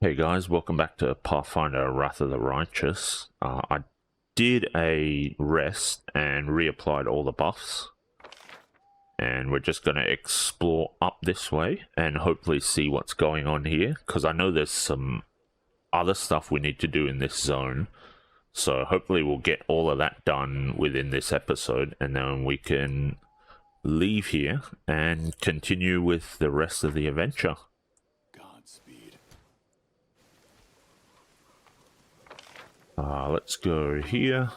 Hey guys, welcome back to Pathfinder Wrath of the Righteous. I did a rest and reapplied all the buffs. And we're just going to explore up this way and hopefully see what's going on here. Because I know there's some other stuff we need to do in this zone. So hopefully we'll get all of that done within this episode. And then we can leave here and continue with the rest of the adventure. Let's go here.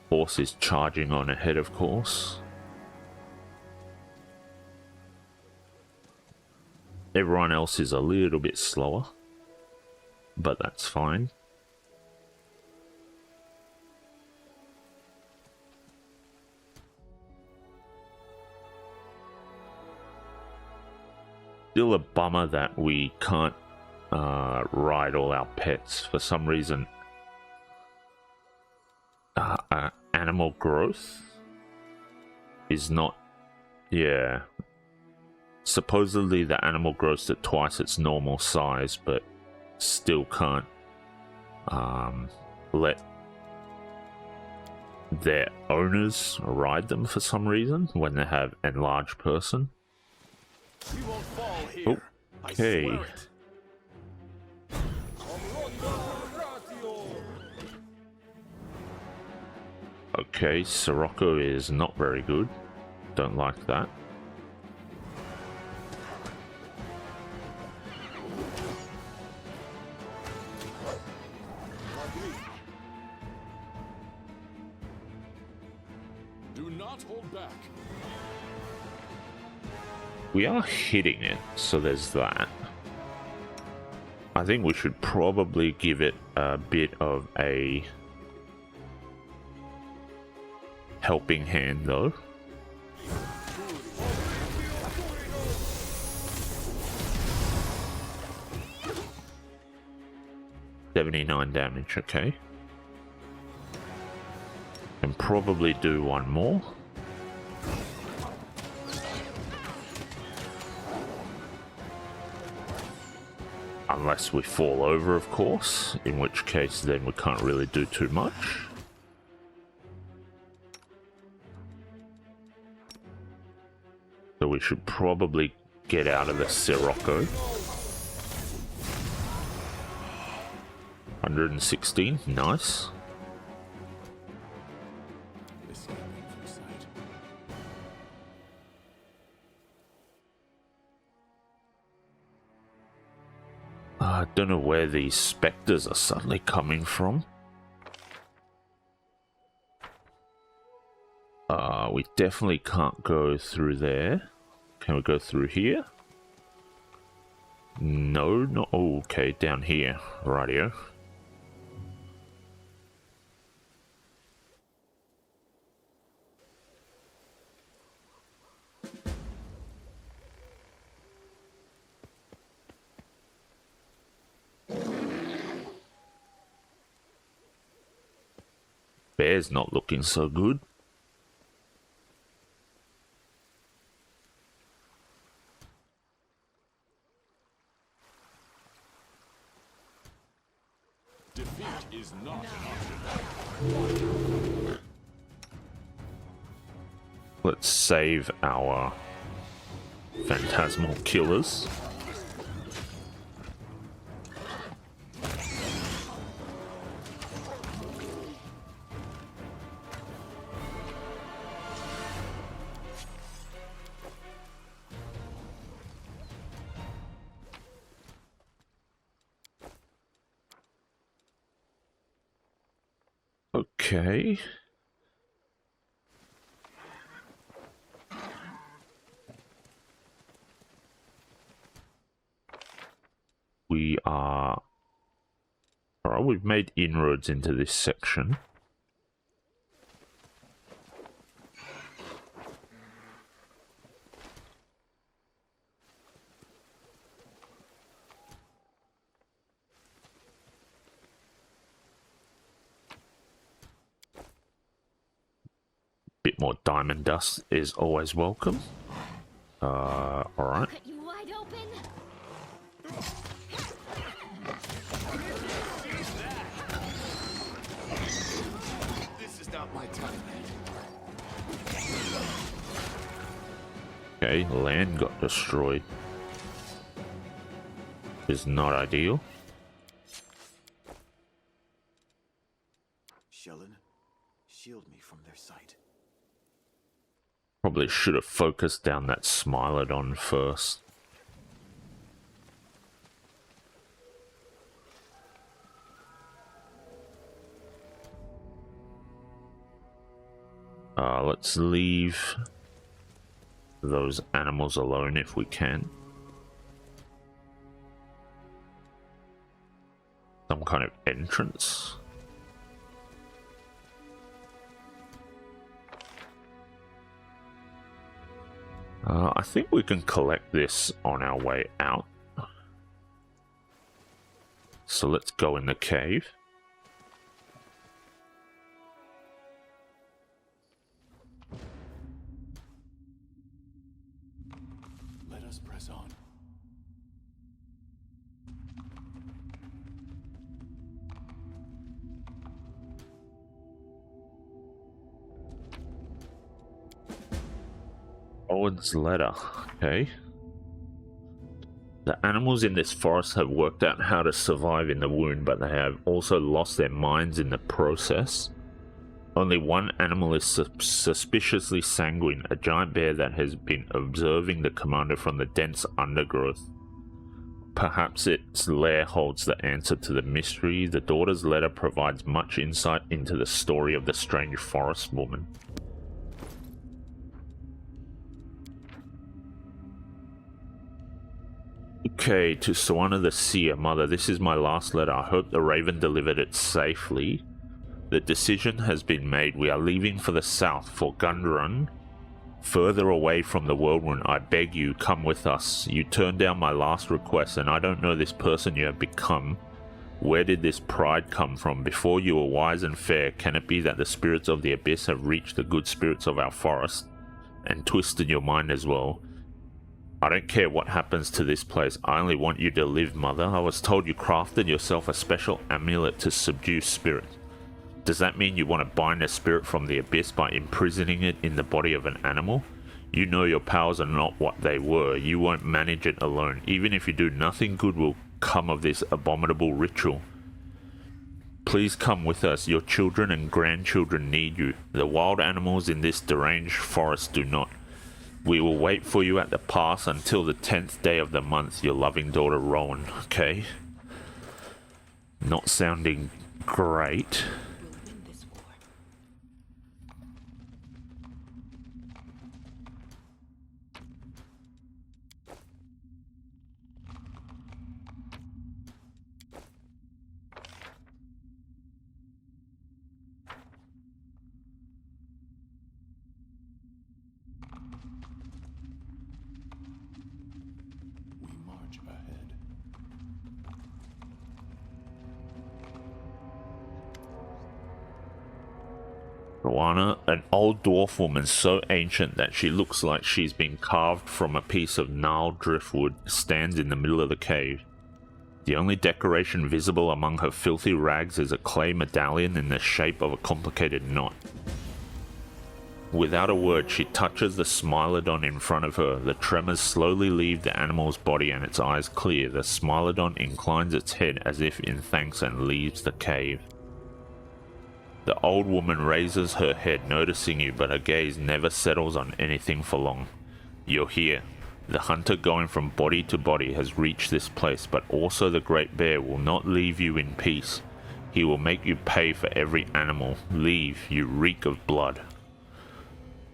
Horse is charging on ahead, of course. Everyone else is a little bit slower, but that's fine. Still a bummer that we can't ride all our pets for some reason. Animal growth is not, yeah. Supposedly the animal grows to twice its normal size, but still can't let their owners ride them for some reason when they have enlarged person. We won't fall here. Okay. Okay, Sirocco is not very good. Don't like that. Do not hold back. We are hitting it, so there's that. I think we should probably give it a bit of a helping hand, though. $79 damage, okay. Can probably do one more. Unless we fall over, of course, in which case then we can't really do too much. So we should probably get out of the Sirocco. 116, nice. I don't know where these spectres are suddenly coming from. We definitely can't go through there. Can we go through here? No, not okay, down here. Rightio. Bear's not looking so good. Defeat is not an option. Let's save our phantasmal killers. Okay. We are... Alright, we've made inroads into this section. bit more diamond dust is always welcome. Alright. Cut you wide open. This is not my time. Okay, land got destroyed. Is not ideal. Shellen, shield me from their sight. Probably should have focused down that Smilodon first. Let's leave those animals alone if we can. Some kind of entrance. I think we can collect this on our way out. So let's go in the cave. Let us press on. Owen's letter. Okay. The animals in this forest have worked out how to survive in the wound, but they have also lost their minds in the process. Only one animal is suspiciously sanguine, a giant bear that has been observing the commander from the dense undergrowth. Perhaps its lair holds the answer to the mystery. The daughter's letter provides much insight into the story of the strange forest woman. Okay, to Swana the Seer, Mother, this is my last letter. I hope the Raven delivered it safely. The decision has been made. We are leaving for the south, for Gundrun, further away from the Whirlwind. I beg you, come with us. You turned down my last request, and I don't know this person you have become. Where did this pride come from? Before you were wise and fair. Can it be that the spirits of the abyss have reached the good spirits of our forest and twisted your mind as well? I don't care what happens to this place. I only want you to live, Mother. I was told you crafted yourself a special amulet to subdue spirits. Does that mean you want to bind a spirit from the abyss by imprisoning it in the body of an animal? You know your powers are not what they were. You won't manage it alone. Even if you do, nothing good will come of this abominable ritual. Please come with us. Your children and grandchildren need you. The wild animals in this deranged forest do not. We will wait for you at the pass until the 10th day of the month. Your loving daughter, Rowan. Okay. Not sounding great. We'll win this war. We march ahead. Rowana, an old dwarf woman so ancient that she looks like she's been carved from a piece of gnarled driftwood, stands in the middle of the cave. The only decoration visible among her filthy rags is a clay medallion in the shape of a complicated knot. Without a word, she touches the Smilodon in front of her. The tremors slowly leave the animal's body and its eyes clear. The Smilodon inclines its head as if in thanks and leaves the cave. The old woman raises her head, noticing you, but her gaze never settles on anything for long. You're here. The hunter going from body to body has reached this place, but also the great bear will not leave you in peace. He will make you pay for every animal. Leave, you reek of blood.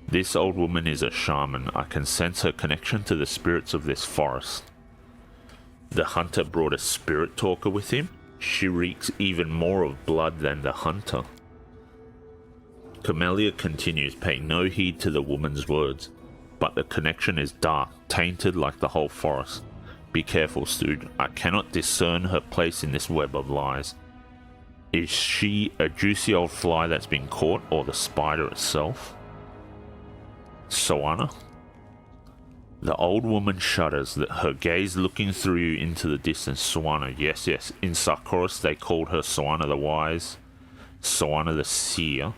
This old woman is a shaman. I can sense her connection to the spirits of this forest. The hunter brought a spirit talker with him. She reeks even more of blood than the hunter. Camellia continues, paying no heed to the woman's words. But the connection is dark, tainted like the whole forest. Be careful, Stood. I cannot discern her place in this web of lies. Is she a juicy old fly that's been caught, or the spider itself? Soana? The old woman shudders, her gaze looking through you into the distance. Soana, yes, yes. In Sarkoris they called her Soana the Wise, Soana the Seer.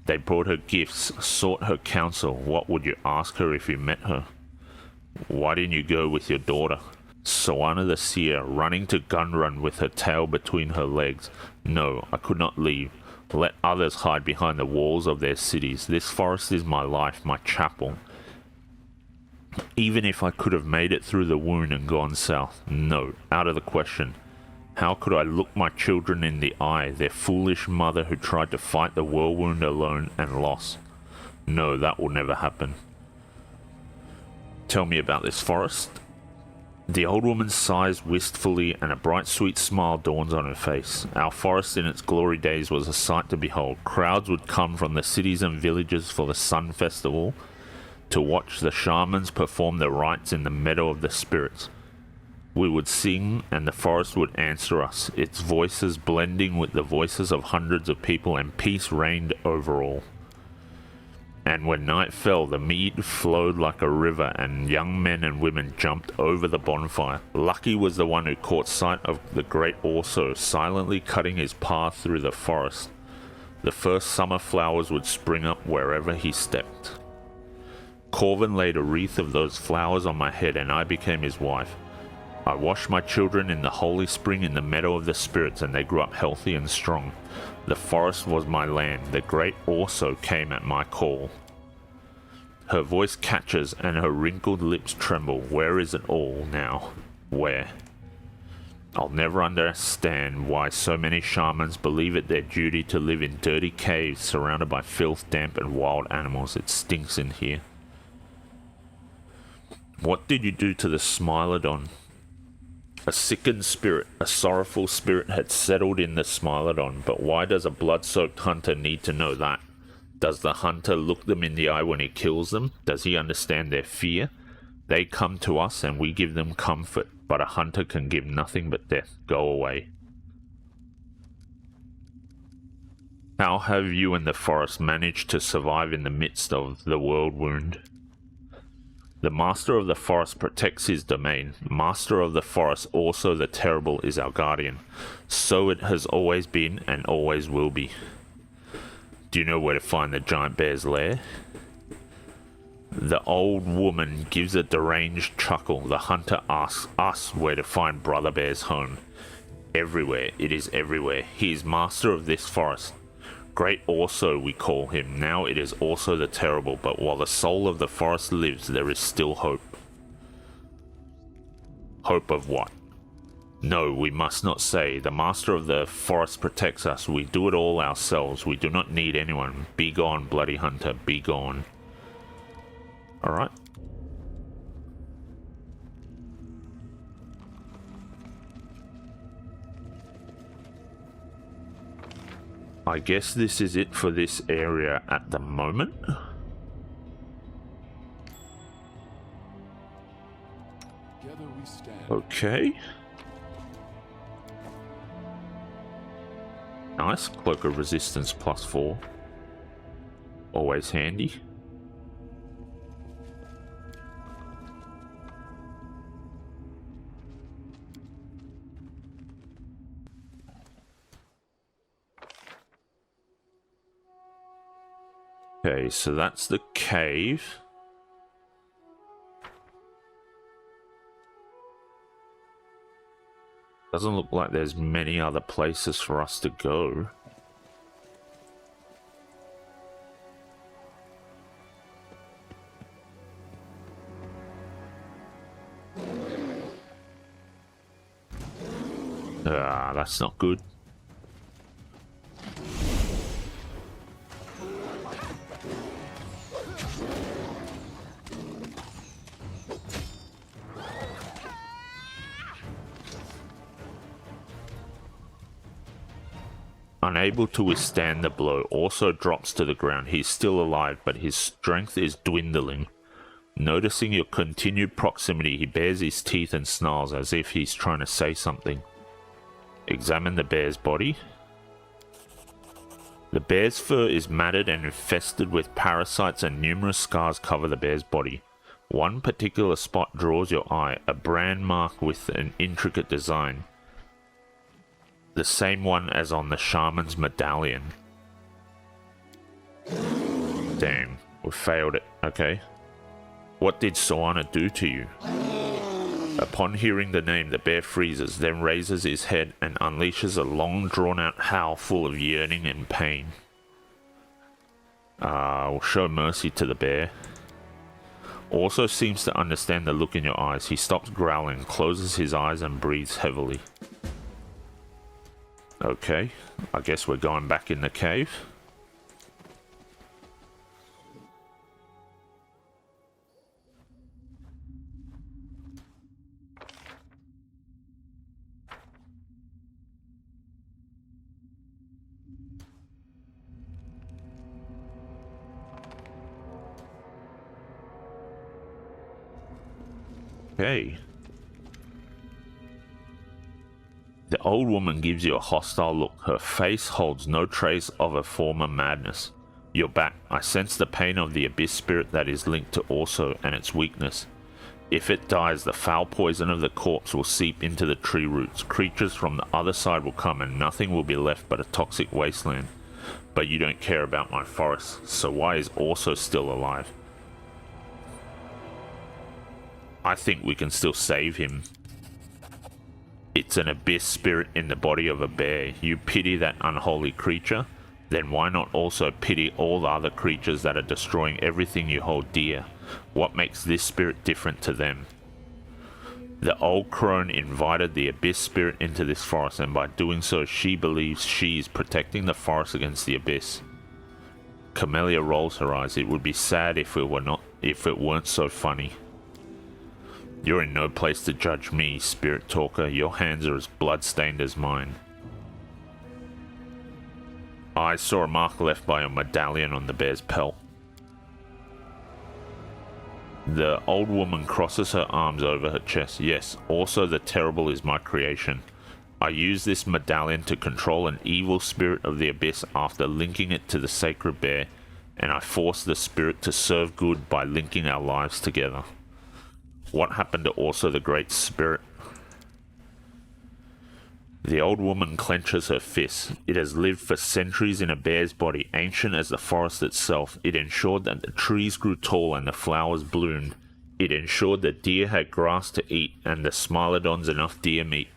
They brought her gifts, sought her counsel. What would you ask her if you met her? Why didn't you go with your daughter? Soana the Seer, running to Gunrun with her tail between her legs. No, I could not leave. Let others hide behind the walls of their cities. This forest is my life, my chapel. Even if I could have made it through the wound and gone south. No, out of the question. How could I look my children in the eye, their foolish mother who tried to fight the whirlwind alone and lost? No, that will never happen. Tell me about this forest. The old woman sighs wistfully, and a bright sweet smile dawns on her face. Our forest in its glory days was a sight to behold. Crowds would come from the cities and villages for the sun festival to watch the shamans perform their rites in the meadow of the spirits. We would sing, and the forest would answer us, its voices blending with the voices of hundreds of people, and peace reigned over all. And when night fell, the mead flowed like a river, and young men and women jumped over the bonfire. Lucky was the one who caught sight of the great Orso, silently cutting his path through the forest. The first summer flowers would spring up wherever he stepped. Corvin laid a wreath of those flowers on my head, and I became his wife. I washed my children in the holy spring in the meadow of the spirits, and they grew up healthy and strong. The forest was my land. The great Orso came at my call. Her voice catches, and her wrinkled lips tremble. Where is it all now? Where? I'll never understand why so many shamans believe it their duty to live in dirty caves surrounded by filth, damp, and wild animals. It stinks in here. What did you do to the Smilodon? A sickened spirit, a sorrowful spirit had settled in the Smilodon, but why does a blood-soaked hunter need to know that? Does the hunter look them in the eye when he kills them? Does he understand their fear? They come to us and we give them comfort, but a hunter can give nothing but death. Go away. How have you and the forest managed to survive in the midst of the world wound? The master of the forest protects his domain. Master of the forest, also the terrible, is our guardian. So it has always been and always will be. Do you know where to find the giant bear's lair? The old woman gives a deranged chuckle. The hunter asks us where to find Brother Bear's home. Everywhere. It is everywhere. He is master of this forest. Great Orso we call him. Now it is also the terrible, but while the soul of the forest lives, there is still hope. Hope of what? No, we must not say. The master of the forest protects us. We do it all ourselves. We do not need anyone. Be gone, bloody hunter, be gone. Alright. I guess this is it for this area at the moment. Together we stand. Okay. Nice. Cloak of Resistance +4. Always handy. Okay, so that's the cave. Doesn't look like there's many other places for us to go. Ah, that's not good. Unable to withstand the blow, also drops to the ground. He's still alive, but his strength is dwindling. Noticing your continued proximity, he bares his teeth and snarls as if he's trying to say something. Examine the bear's body. The bear's fur is matted and infested with parasites, and numerous scars cover the bear's body. One particular spot draws your eye, a brand mark with an intricate design. The same one as on the shaman's medallion. Damn, we failed it. Okay. What did Soana do to you? Upon hearing the name, the bear freezes, then raises his head and unleashes a long drawn-out howl full of yearning and pain. We'll show mercy to the bear. Also seems to understand the look in your eyes. He stops growling, closes his eyes and breathes heavily. Okay, I guess we're going back in the cave. Okay. The old woman gives you a hostile look. Her face holds no trace of a former madness. You're back. I sense the pain of the abyss spirit that is linked to Orso and its weakness. If it dies, the foul poison of the corpse will seep into the tree roots. Creatures from the other side will come and nothing will be left but a toxic wasteland. But you don't care about my forest, so why is Orso still alive? I think we can still save him. It's an abyss spirit in the body of a bear. You pity that unholy creature? Then why not also pity all the other creatures that are destroying everything you hold dear? What makes this spirit different to them? The old crone invited the abyss spirit into this forest, and by doing so she believes she is protecting the forest against the abyss. Camellia rolls her eyes. It would be sad if it weren't so funny. You're in no place to judge me, spirit talker. Your hands are as blood-stained as mine. I saw a mark left by a medallion on the bear's pelt. The old woman crosses her arms over her chest. Yes, also the terrible is my creation. I use this medallion to control an evil spirit of the abyss after linking it to the sacred bear, and I force the spirit to serve good by linking our lives together. What happened to also the great spirit? The old woman clenches her fists. It has lived for centuries in a bear's body, ancient as the forest itself. It ensured that the trees grew tall and the flowers bloomed. It ensured that deer had grass to eat and the smilodons enough deer meat.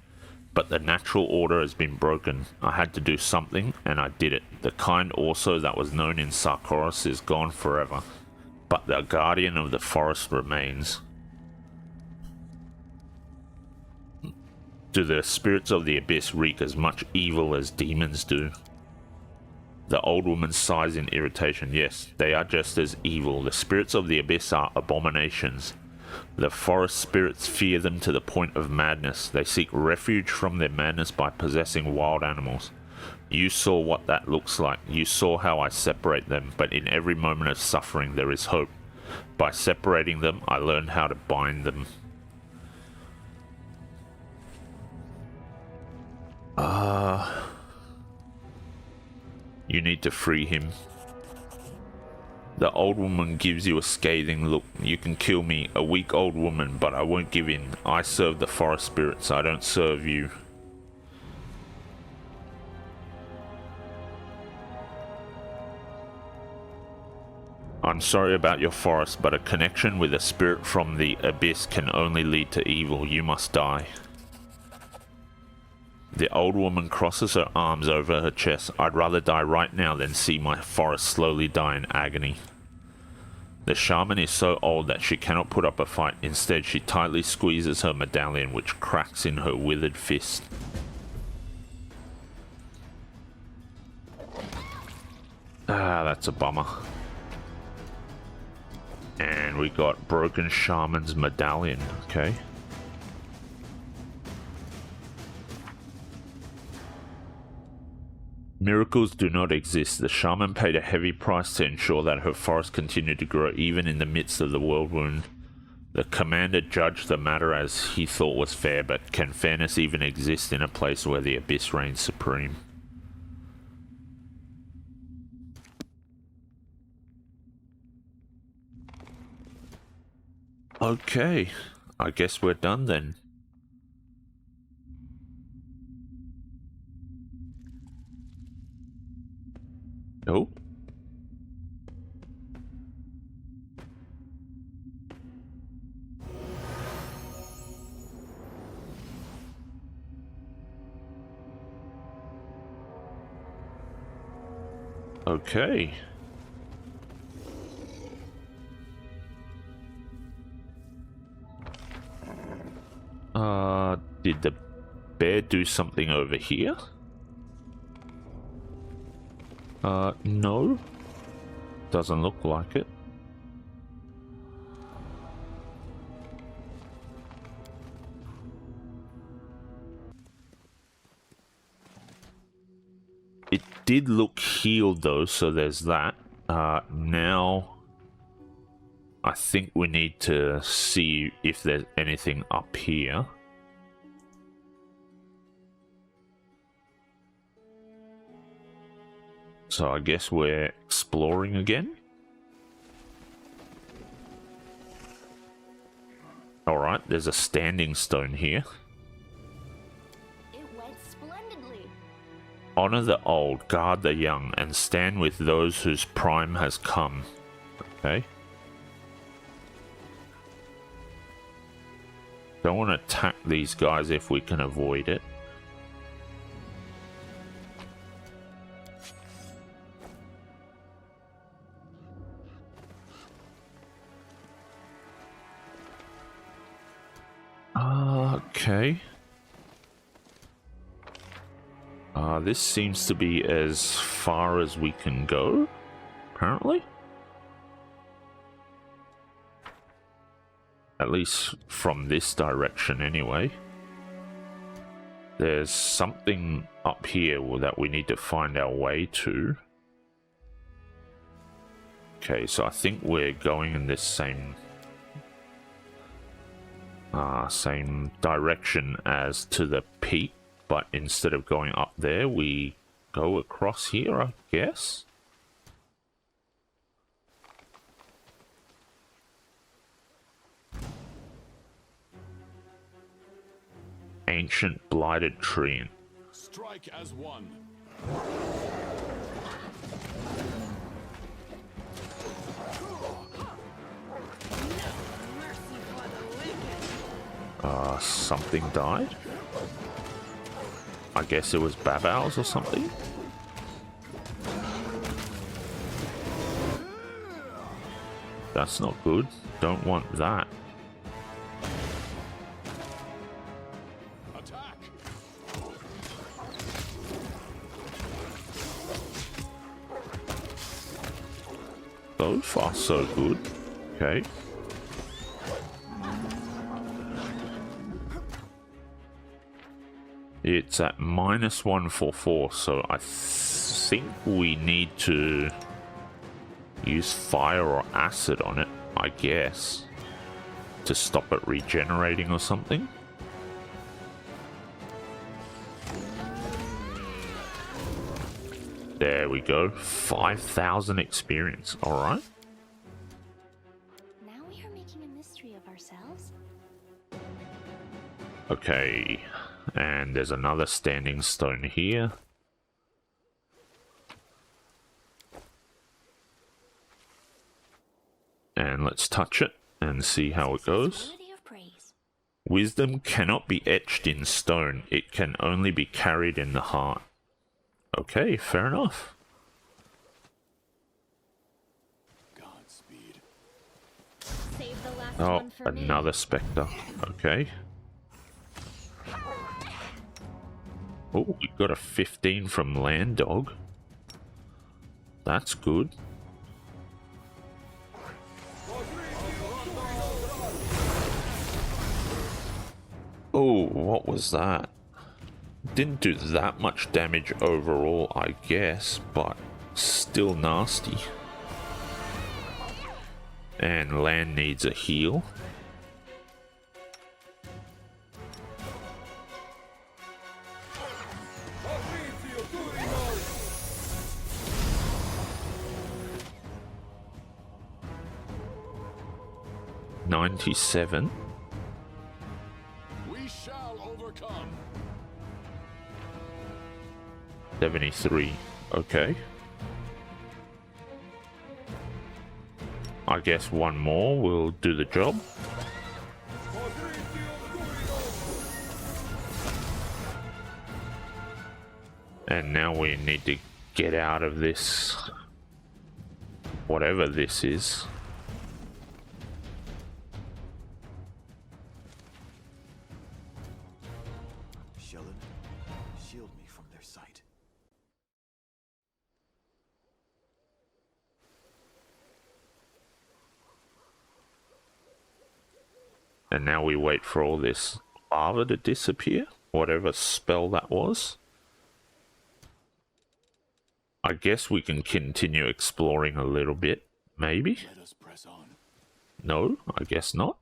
But the natural order has been broken. I had to do something, and I did it. The kind also that was known in Sarkoros is gone forever, but the guardian of the forest remains. Do the spirits of the abyss wreak as much evil as demons do? The old woman sighs in irritation. Yes, they are just as evil. The spirits of the abyss are abominations. The forest spirits fear them to the point of madness. They seek refuge from their madness by possessing wild animals. You saw what that looks like. You saw how I separate them, but in every moment of suffering there is hope. By separating them, I learned how to bind them. You need to free him. The old woman gives you a scathing look. You can kill me, a weak old woman, but I won't give in. I serve the forest spirits, I don't serve you. I'm sorry about your forest, but a connection with a spirit from the abyss can only lead to evil. You must die. The old woman crosses her arms over her chest. I'd rather die right now than see my forest slowly die in agony. The shaman is so old that she cannot put up a fight. Instead, she tightly squeezes her medallion, which cracks in her withered fist. That's a bummer. And we got broken shaman's medallion. Okay. Miracles do not exist. The shaman paid a heavy price to ensure that her forest continued to grow even in the midst of the world wound. The commander judged the matter as he thought was fair, but can fairness even exist in a place where the abyss reigns supreme? Okay, I guess we're done then. Oh. Okay. Did the bear do something over here? No. Doesn't look like it. It did look healed though, so there's that. Now I think we need to see if there's anything up here. So I guess we're exploring again. Alright, there's a standing stone here. It went splendidly. Honor the old, guard the young, and stand with those whose prime has come. Okay. Don't want to attack these guys if we can avoid it. Okay. This seems to be as far as we can go, apparently. At least from this direction anyway. There's something up here that we need to find our way to. Okay, so I think we're going in this same direction as to the peak, but instead of going up there, we go across here, I guess. Ancient blighted tree. Strike as one. Something died. I guess it was Babals or something. That's not good. Don't want that. Attack. So far, so good. Okay. It's at -144, so I think we need to use fire or acid on it, I guess, to stop it regenerating or something. There we go. 5,000 experience. All right. Now we are making a mystery of ourselves. Okay. And there's another standing stone here. And let's touch it and see how it goes. Worthy of praise. Wisdom cannot be etched in stone. It can only be carried in the heart. Okay, fair enough. Godspeed. Save the last Oh, one for me. another spectre. Okay. Oh, we got a 15 from Land Dog. That's good. Oh, what was that? Didn't do that much damage overall, I guess, but still nasty. And Land needs a heal. 97. We shall overcome. 73. Okay. I guess one more will do the job. And now we need to get out of this, whatever this is. Sheldon, shield me from their sight. And now we wait for all this lava to disappear, whatever spell that was. I guess we can continue exploring a little bit, maybe? Let us press on. No, I guess not.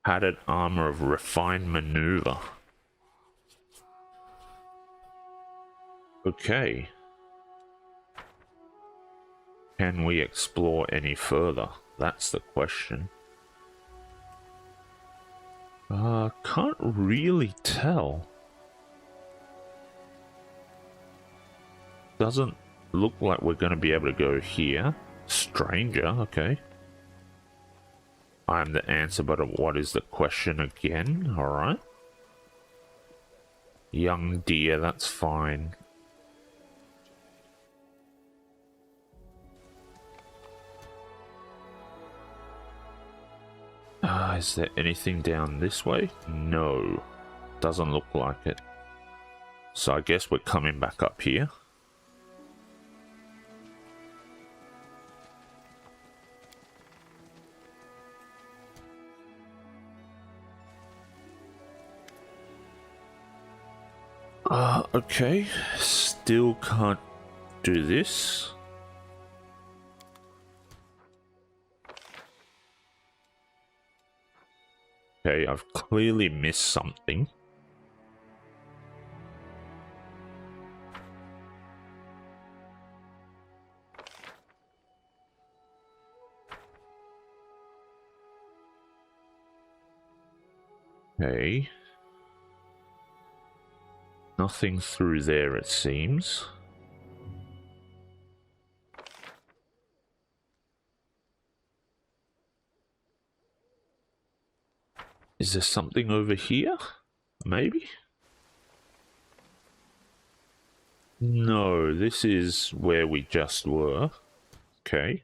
Padded armor of refined maneuver. Okay. Can we explore any further? That's the question. Can't really tell. Doesn't look like we're going to be able to go here. Stranger, okay. I'm the answer, but what is the question again? Alright. Young deer, that's fine. Is there anything down this way? No. Doesn't look like it. So I guess we're coming back up here. Okay. Still can't do this. Okay, I've clearly missed something. Okay. Nothing through there, it seems. Is there something over here? Maybe? No, this is where we just were. Okay.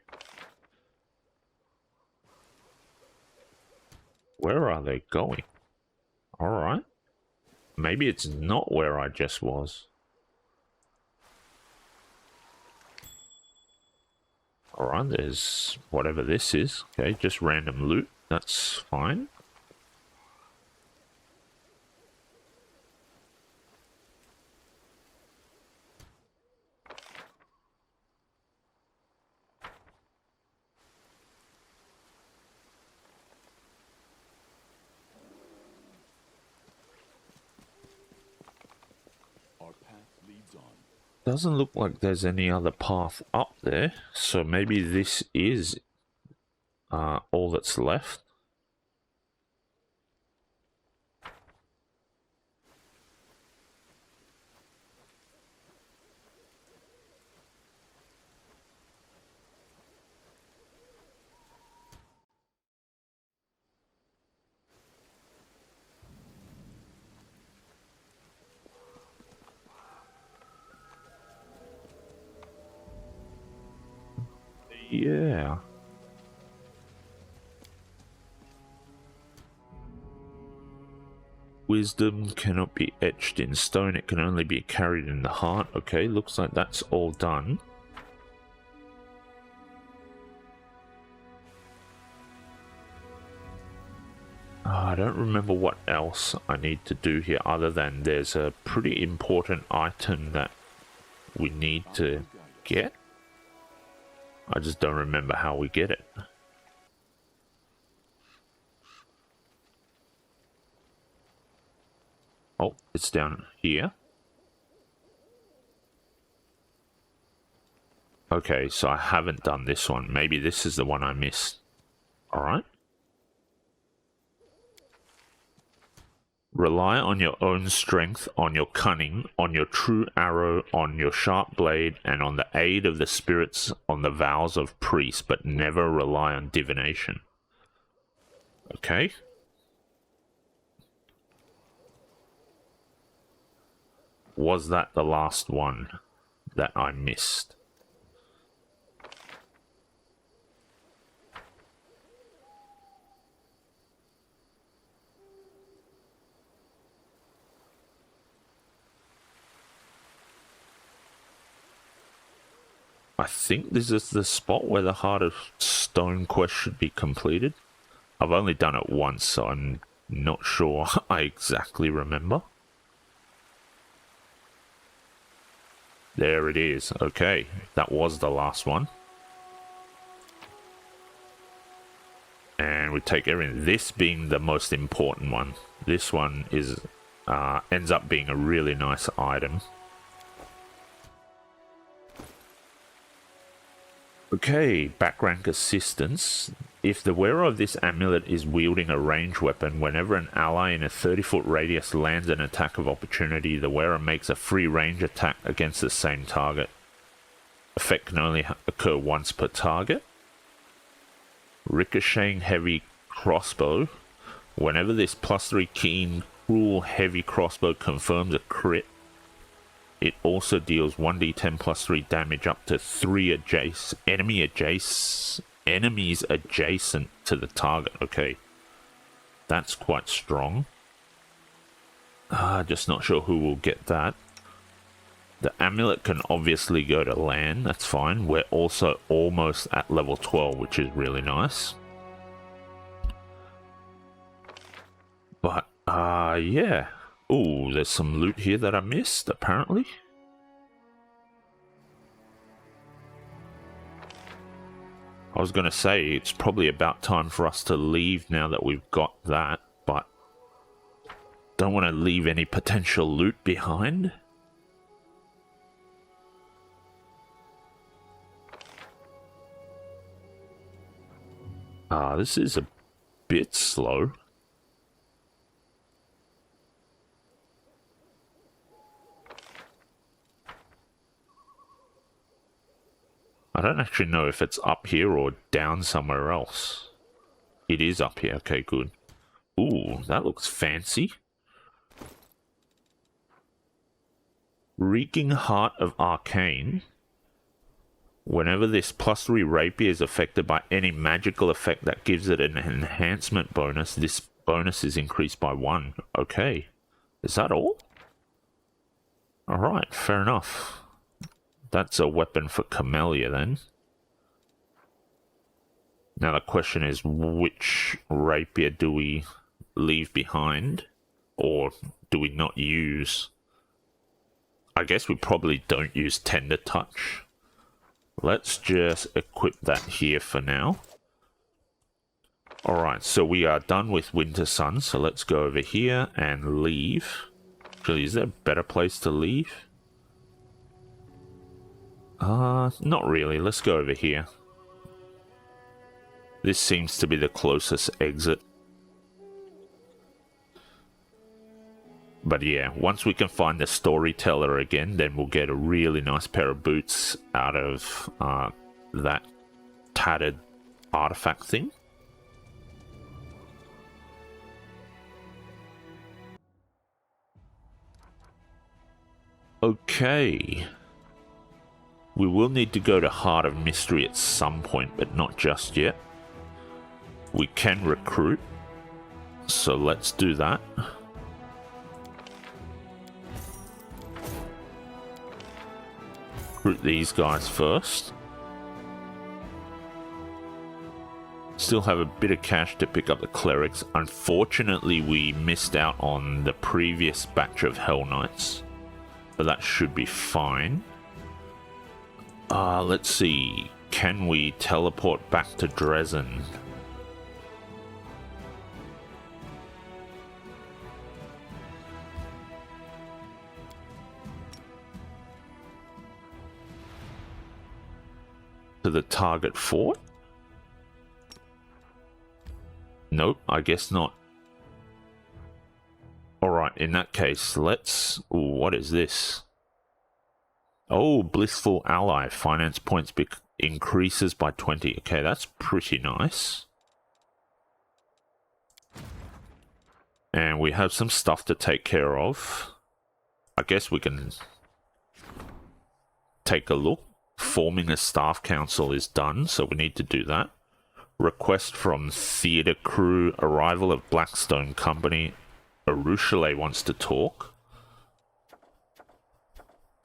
Where are they going? Alright. Maybe it's not where I just was. Alright, there's whatever this is. Okay, just random loot. That's fine. Our path leads on. Doesn't look like there's any other path up there, so maybe this is all that's left. Yeah. Wisdom cannot be etched in stone, it can only be carried in the heart. Okay, looks like that's all done. I don't remember what else I need to do here other than there's a pretty important item that we need to get. I just don't remember how we get it. Oh, it's down here. Okay, so I haven't done this one. Maybe this is the one I missed. Alright. Rely on your own strength, on your cunning, on your true arrow, on your sharp blade, and on the aid of the spirits on the vows of priests, but never rely on divination. Okay. Was that the last one that I missed? I think this is the spot where the Heart of Stone quest should be completed. I've only done it once, so I'm not sure I exactly remember. There it is. Okay, that was the last one. And we take everything. This being the most important one. This one is ends up being a really nice item. Okay, back rank assistance. If the wearer of this amulet is wielding a ranged weapon, whenever an ally in a 30-foot radius lands an attack of opportunity, the wearer makes a free range attack against the same target. Effect can only occur once per target. Ricocheting heavy crossbow. Whenever this +3 keen, cruel heavy crossbow confirms a crit, it also deals 1d10 +3 damage up to 3 enemies adjacent to the target. Okay, that's quite strong. Just not sure who will get that. The amulet can obviously go to land, that's fine. We're also almost at level 12, which is really nice. But, yeah. Ooh, there's some loot here that I missed, apparently. I was going to say, it's probably about time for us to leave now that we've got that, but don't want to leave any potential loot behind. This is a bit slow. I don't actually know if it's up here or down somewhere else. It is up here. Okay, good. Ooh, that looks fancy. Reeking Heart of Arcane. Whenever this +3 rapier is affected by any magical effect that gives it an enhancement bonus, this bonus is increased by 1. Okay. Is that all? Alright, fair enough. That's a weapon for Camellia then. Now the question is, which rapier do we leave behind? Or do we not use? I guess we probably don't use Tender Touch. Let's just equip that here for now. Alright, so we are done with Wintersun, so let's go over here and leave. Actually, is there a better place to leave? Not really. Let's go over here. This seems to be the closest exit. But yeah, once we can find the storyteller again, then we'll get a really nice pair of boots out of that tattered artifact thing. Okay. We will need to go to Heart of Mystery at some point, but not just yet. We can recruit, so let's do that. Recruit these guys first. Still have a bit of cash to pick up the clerics. Unfortunately, we missed out on the previous batch of Hell Knights, but that should be fine. Let's see. Can we teleport back to Dresden? the target fort? Nope, I guess not. Alright, in that case, let's... Ooh, what is this? Oh, blissful ally. Finance points increases by 20. Okay, that's pretty nice. And we have some stuff to take care of. I guess we can take a look. Forming a staff council is done, so we need to do that. Request from theatre crew. Arrival of Blackstone Company. Arushale wants to talk.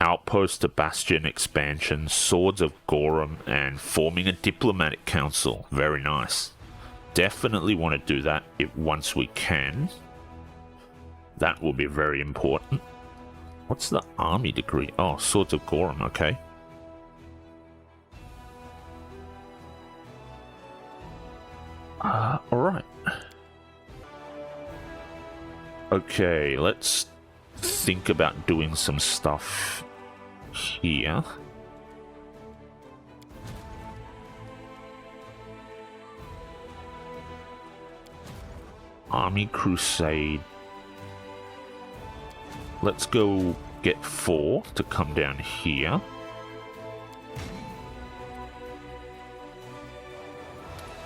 Outpost to Bastion expansion. Swords of Gorum. And forming a diplomatic council. Very nice. Definitely want to do that once we can. That will be very important. What's the army degree? Oh, Swords of Gorum, okay. Alright. Okay, let's think about doing some stuff here. Army Crusade. Let's go get 4 to come down here.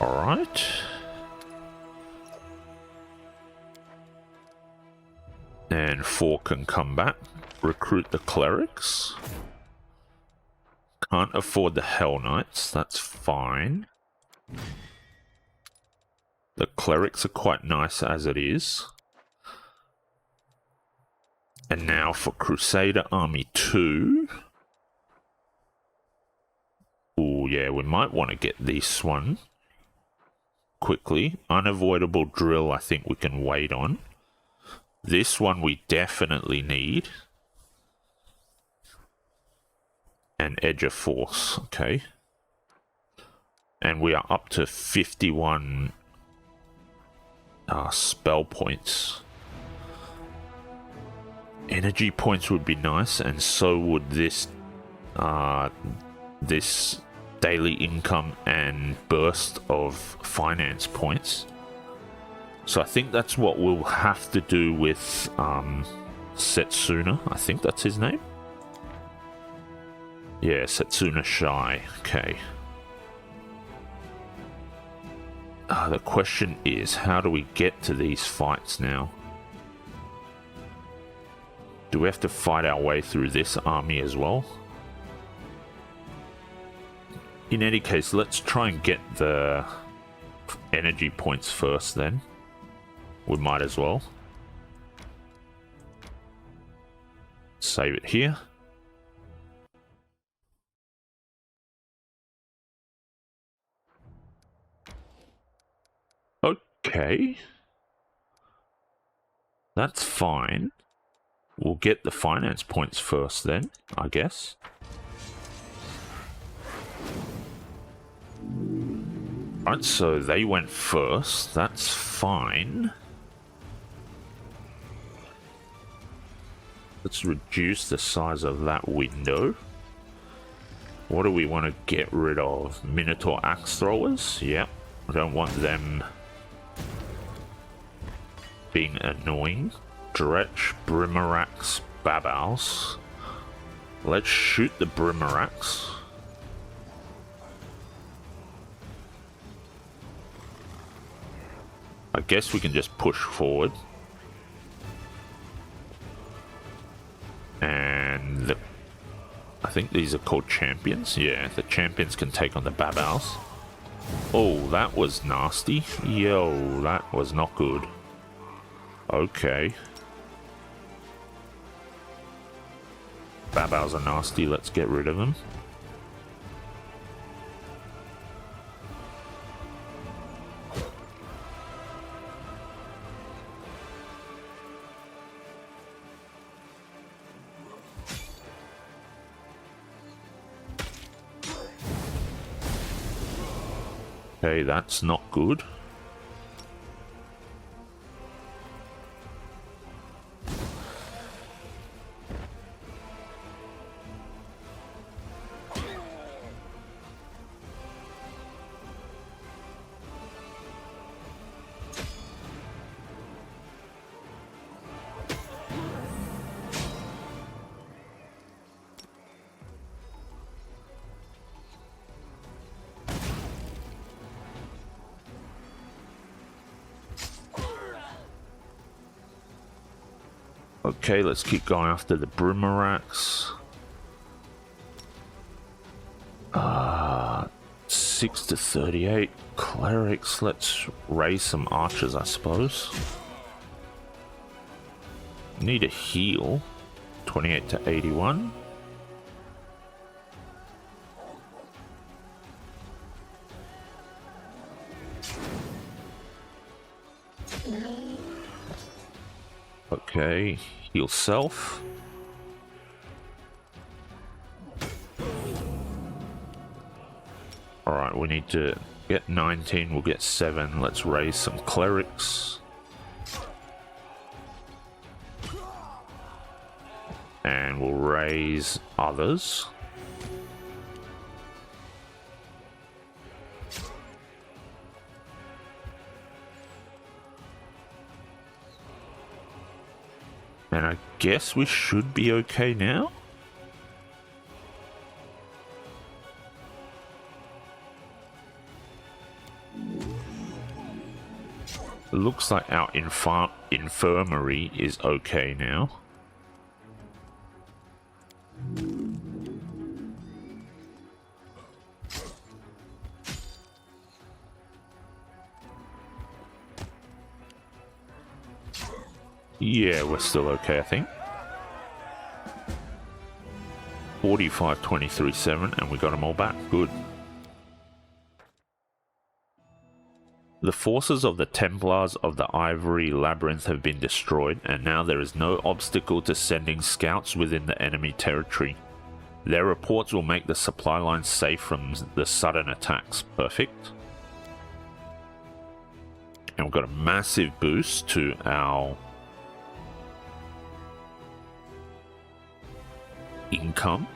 Alright. And 4 can come back. Recruit the clerics. Can't afford the Hell Knights, that's fine. The clerics are quite nice as it is. And now for Crusader Army 2. Oh yeah, we might want to get this one quickly. Unavoidable drill, I think we can wait on. This one we definitely need. And Edge of Force, okay. And we are up to 51 spell points. Energy points would be nice, and so would this this daily income and burst of finance points. So I think that's what we'll have to do with Setsuna. I think that's his name. Yeah, Setsuna Shy. Okay. The question is, how do we get to these fights now? Do we have to fight our way through this army as well? In any case, let's try and get the energy points first then. We might as well. Save it here. Okay. That's fine. We'll get the finance points first then, I guess. Right, so they went first. That's fine. Let's reduce the size of that window. What do we want to get rid of? Minotaur axe throwers? Yep. I don't want them being annoying. Dretch, Brimarax, Babals. Let's shoot the Brimarax. I guess we can just push forward. And I think these are called champions. Yeah, the champions can take on the Babals. Oh, that was nasty. Yo, that was not good. Okay. Babals are nasty, let's get rid of them. Okay, that's not good. Okay, let's keep going after the Brimarax. 6 to 38. Clerics, let's raise some archers, I suppose. Need a heal. 28 to 81. Okay, heal self. Alright, we need to get 19, we'll get 7. Let's raise some clerics. And we'll raise others. And I guess we should be okay now. It looks like our infirmary is okay now. Yeah, we're still okay, I think. 45, 23, 7, and we got them all back. Good. The forces of the Templars of the Ivory Labyrinth have been destroyed, and now there is no obstacle to sending scouts within the enemy territory. Their reports will make the supply lines safe from the sudden attacks. Perfect. And we've got a massive boost to our income.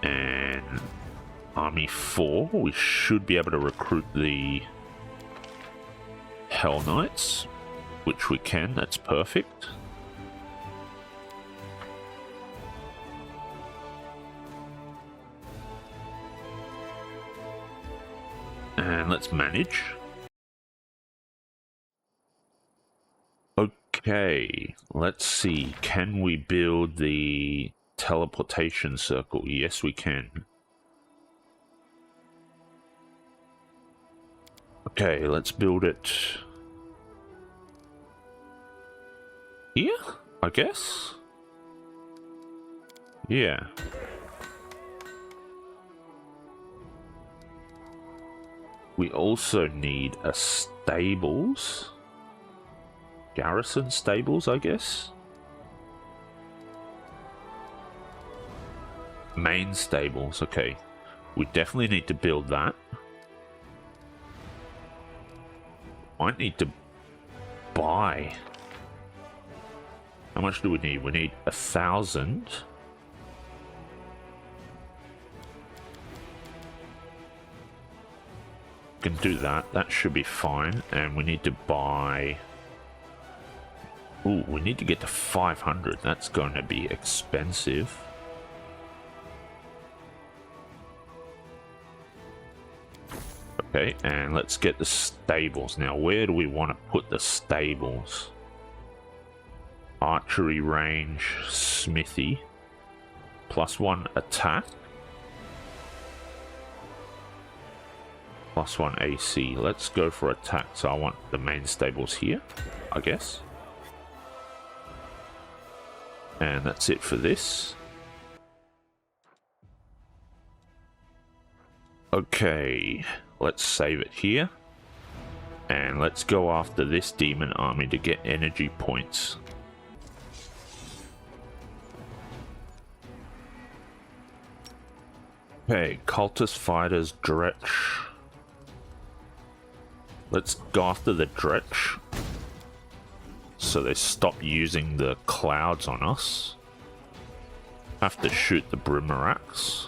And Army 4, we should be able to recruit the Hell Knights, which we can, that's perfect. And let's manage. Okay, let's see, can we build the teleportation circle? Yes, we can. Okay, let's build it here, I guess. Yeah. We also need a stables. Garrison stables, I guess. Main stables, okay. We definitely need to build that. Might need to buy. How much do we need? We need 1,000. Can do that. That should be fine. And we need to buy. Ooh, we need to get to 500. That's going to be expensive. Okay, and let's get the stables. Now, where do we want to put the stables? Archery range, smithy, +1 attack, +1 AC. Let's go for attack. So I want the main stables here, I guess. And that's it for this. Okay, let's save it here. And let's go after this demon army to get energy points. Okay, cultist fighters, Dretch. Let's go after the Dretch, so they stop using the clouds on us. Have to shoot the Brimarax.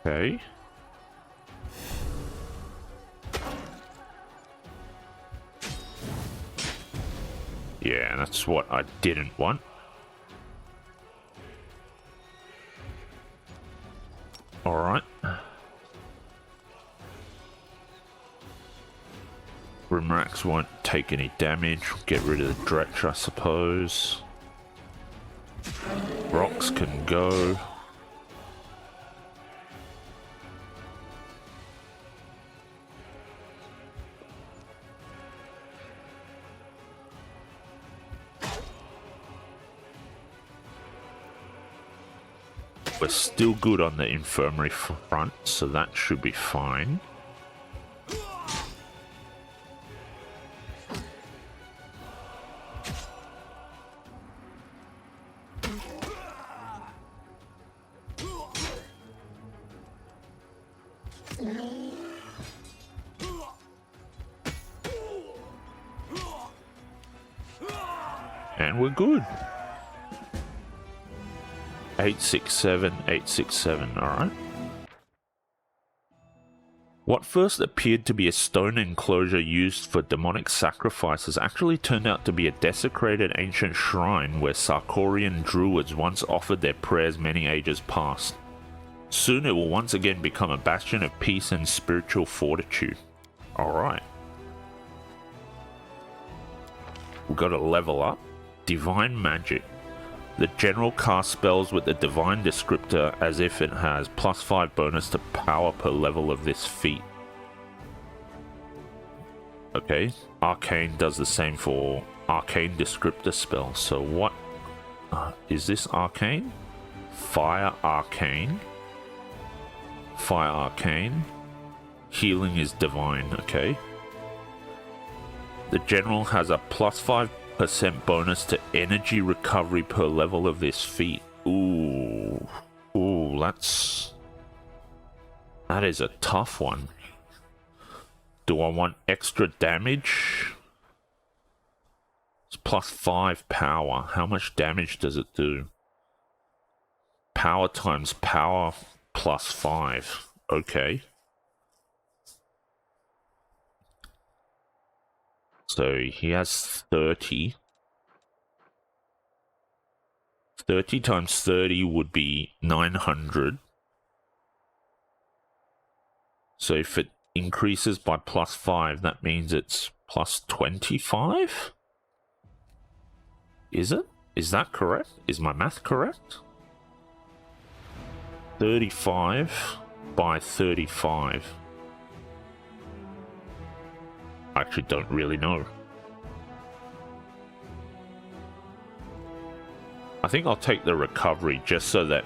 Okay. Yeah, that's what I didn't want. attacks won't take any damage. Get rid of the Dretch, I suppose. Rocks can go. We're still good on the infirmary front, so that should be fine. And we're good. 867, 867, alright. What first appeared to be a stone enclosure used for demonic sacrifices actually turned out to be a desecrated ancient shrine where Sarkorian druids once offered their prayers many ages past. Soon it will once again become a bastion of peace and spiritual fortitude. Alright. We've got to level up. Divine Magic. The general casts spells with the divine descriptor as if it has +5 bonus to power per level of this feat. Okay, Arcane does the same for Arcane descriptor spell. So what is this Arcane? Fire Arcane. Fire Arcane. Healing is divine, okay. The general has a +5% bonus to energy recovery per level of this feat. Ooh, that is a tough one. Do I want extra damage? It's +5 power. How much damage does it do? Power times power +5. Okay. So he has 30. 30 times 30 would be 900. So if it increases by +5, that means it's +25? Is it? Is that correct? Is my math correct? 35 by 35. I actually don't really know. I think I'll take the recovery just so that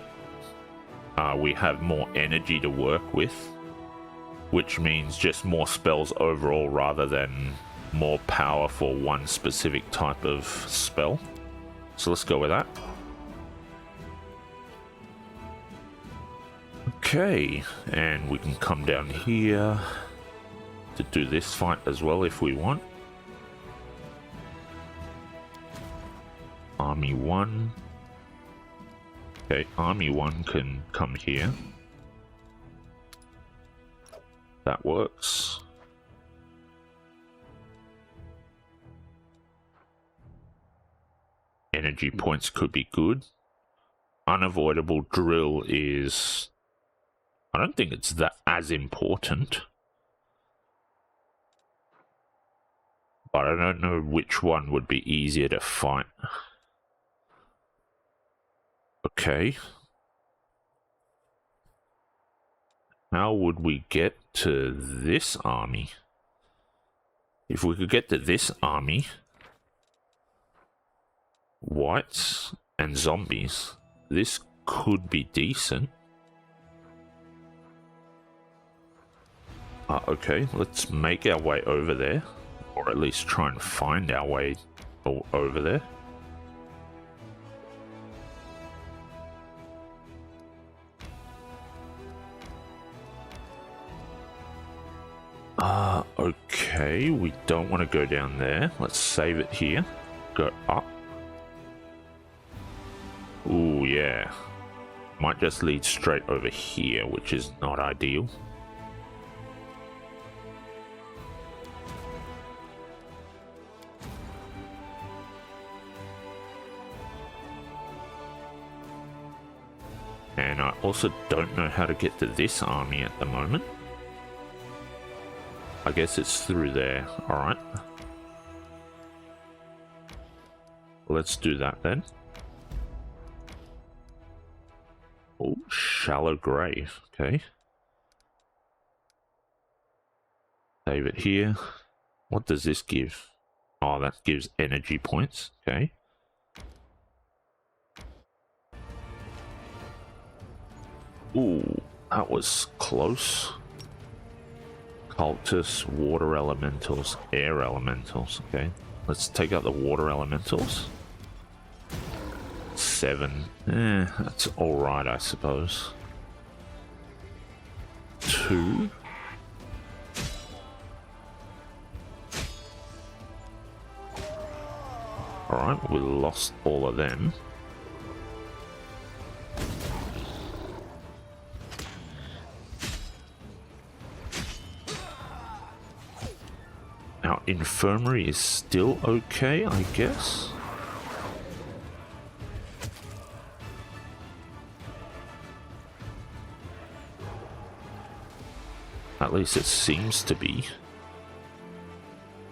we have more energy to work with, which means just more spells overall rather than more power for one specific type of spell. So let's go with that. Okay, and we can come down here to do this fight as well if we want. Army 1. Okay, Army 1 can come here. That works. Energy points could be good. Unavoidable drill is... I don't think it's that as important. But I don't know which one would be easier to fight. Okay. How would we get to this army? If we could get to this army, whites and zombies, this could be decent. Okay, let's make our way over there. Or at least try and find our way over there. Okay, we don't want to go down there. Let's save it here. Go up. Ooh, yeah. Might just lead straight over here, which is not ideal. And I also don't know how to get to this army at the moment. I guess it's through there. Alright. let's do that then. Oh, shallow grave. Okay. Save it here. What does this give? Oh, that gives energy points. Okay. Ooh, that was close. Cultists, water elementals, air elementals. Okay. Let's take out the water elementals. 7. That's alright, I suppose. 2. Alright, we lost all of them. Our infirmary is still okay, I guess. At least it seems to be.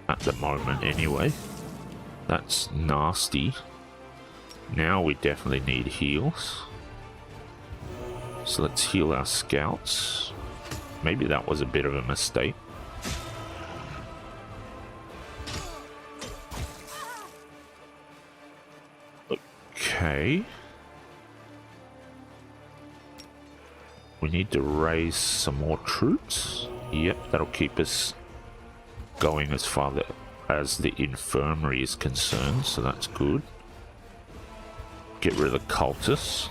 At the moment, anyway. That's nasty. Now we definitely need heals. So let's heal our scouts. Maybe that was a bit of a mistake. Okay. We need to raise some more troops. Yep, that'll keep us going as far as the infirmary is concerned, so that's good. Get rid of the cultists.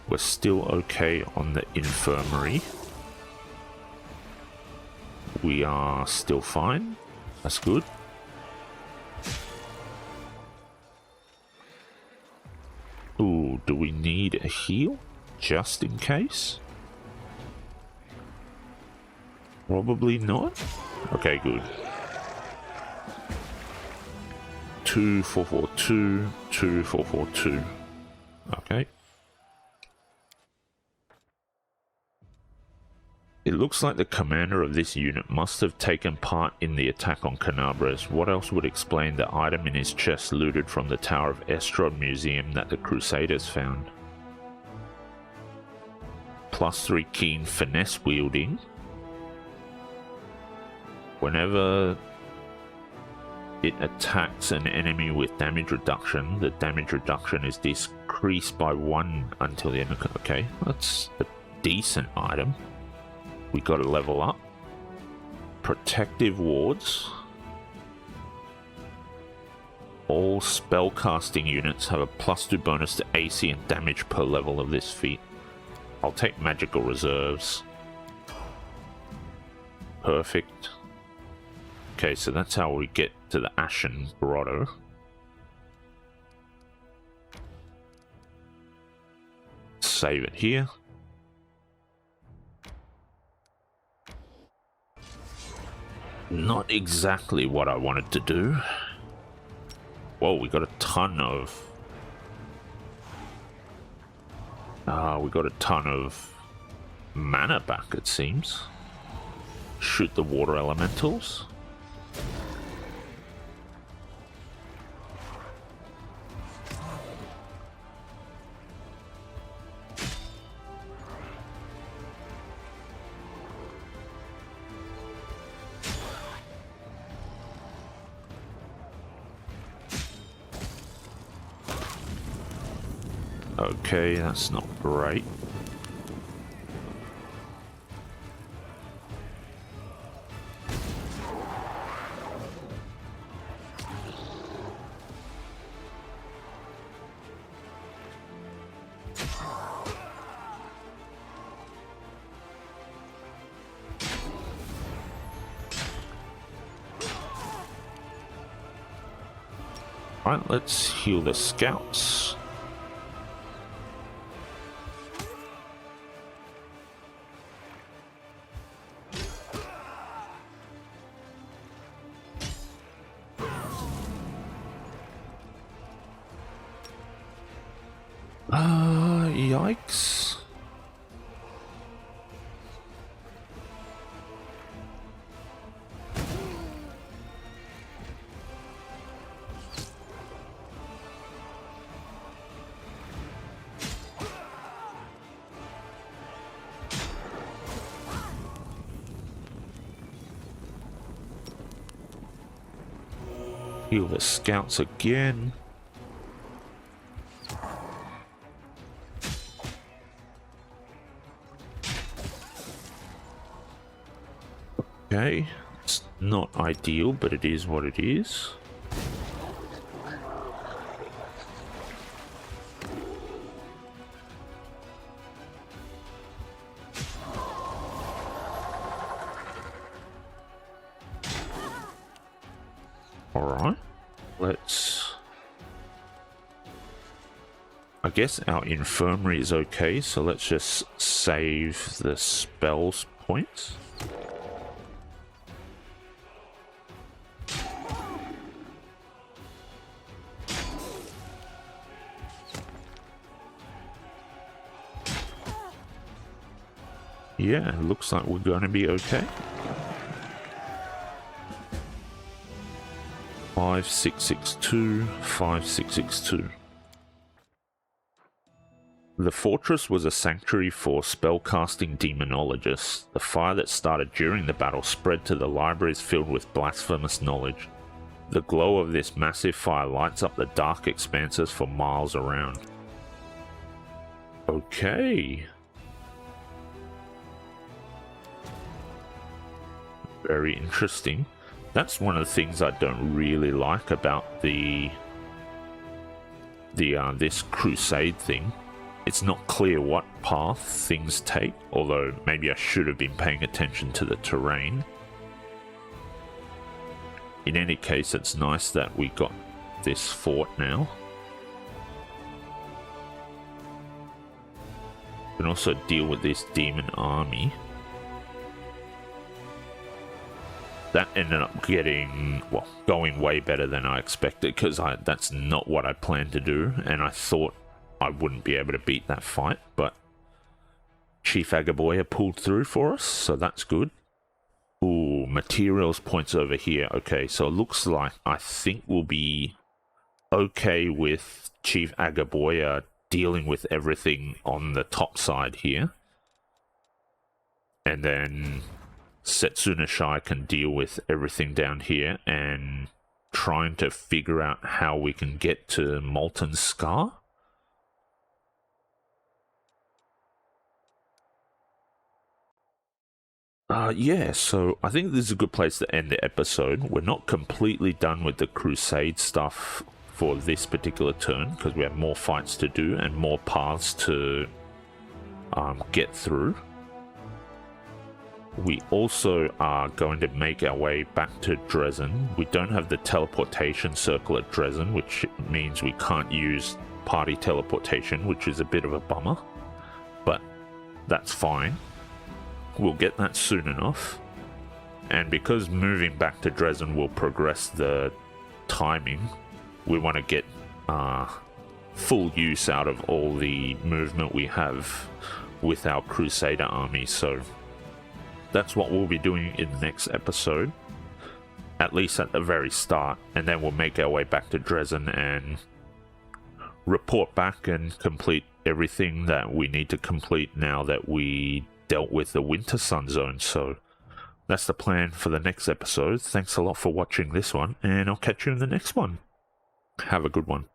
We're still okay on the infirmary. We are still fine. That's good. Ooh, do we need a heal? Just in case? Probably not. Okay, good. 2442, 2442. Okay. It looks like the commander of this unit must have taken part in the attack on Canabras. What else would explain the item in his chest looted from the Tower of Estrod Museum that the Crusaders found? +3 keen finesse wielding. Whenever it attacks an enemy with damage reduction, the damage reduction is decreased by 1 until the end of... Okay, that's a decent item. We got to level up. Protective wards. All spellcasting units have a +2 bonus to AC and damage per level of this feat. I'll take magical reserves. Perfect. Okay, so that's how we get to the Ashen Grotto. Save it here. Not exactly what I wanted to do. Whoa, we got a ton of... we got a ton of mana back, it seems. Shoot the water elementals. Okay, that's not great. Alright, let's heal the scouts. Yikes. Heal the scouts again. Okay, it's not ideal, but it is what it is. Alright, let's... I guess our infirmary is okay, so let's just save the spells points. Yeah, it looks like we're going to be okay. 5662, 5662. The fortress was a sanctuary for spellcasting demonologists. The fire that started during the battle spread to the libraries filled with blasphemous knowledge. The glow of this massive fire lights up the dark expanses for miles around. Okay. Very interesting. That's one of the things I don't really like about this crusade thing. It's not clear what path things take, although maybe I should have been paying attention to the terrain. In any case, it's nice that we got this fort now. We can also deal with this demon army. That ended up going way better than I expected, because that's not what I planned to do, and I thought I wouldn't be able to beat that fight, but Chief Agaboya pulled through for us, so that's good. Ooh, materials points over here. Okay, so it looks like I think we'll be okay with Chief Agaboya dealing with everything on the top side here. And then Setsuna Shai can deal with everything down here, and trying to figure out how we can get to Molten Scar. Yeah, so I think this is a good place to end the episode. We're not completely done with the crusade stuff for this particular turn, because we have more fights to do and more paths to get through. We also are going to make our way back to Dresden. We don't have the teleportation circle at Dresden, which means we can't use party teleportation, which is a bit of a bummer, but that's fine. We'll get that soon enough. And because moving back to Dresden will progress the timing, we want to get full use out of all the movement we have with our Crusader army, so that's what we'll be doing in the next episode, at least at the very start, and then we'll make our way back to Dresden and report back and complete everything that we need to complete now that we dealt with the Wintersun zone. So that's the plan for the next episode. Thanks a lot for watching this one, and I'll catch you in the next one. Have a good one.